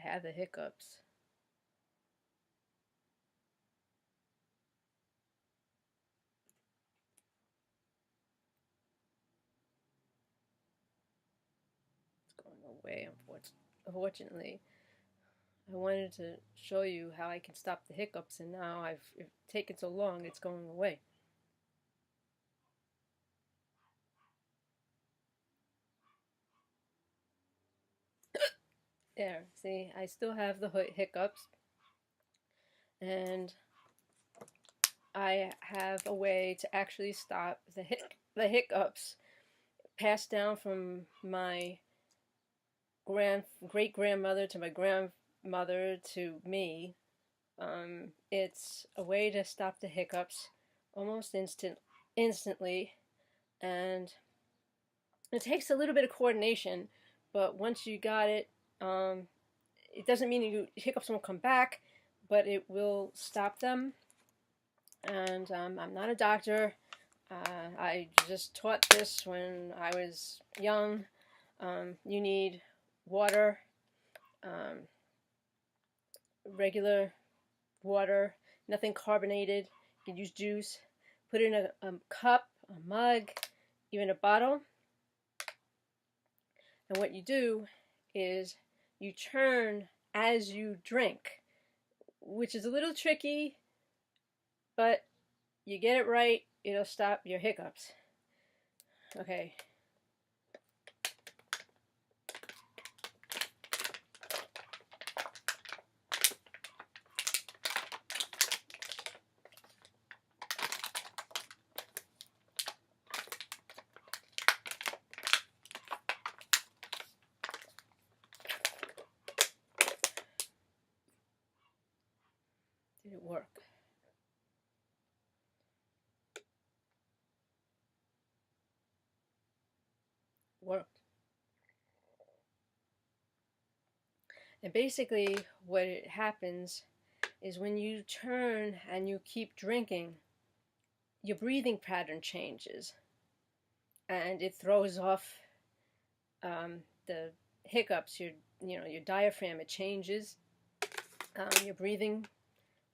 have the hiccups. It's going away, unfortunately. I wanted to show you how I can stop the hiccups, and now it's taken so long, it's going away. There, see, I still have the hiccups, and I have a way to actually stop the hiccups passed down from my great grandmother to my grandmother to me. It's a way to stop the hiccups almost instantly, and it takes a little bit of coordination, but once you got it, it doesn't mean hiccups won't come back, but it will stop them. And I'm not a doctor. I just taught this when I was young. You need water, um, regular water, nothing carbonated. You can use juice. Put it in a cup, a mug, even a bottle. And what you do is you churn as you drink, which is a little tricky, but you get it right, it'll stop your hiccups. Okay. Did it work? Worked. And basically what it happens is when you turn and you keep drinking, your breathing pattern changes, and it throws off the hiccups. Your diaphragm, it changes your breathing,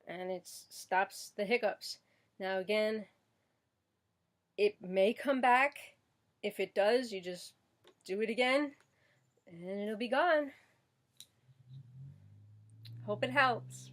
and it stops the hiccups. Now again, it may come back. If it does, you just do it again, and it'll be gone. Hope it helps.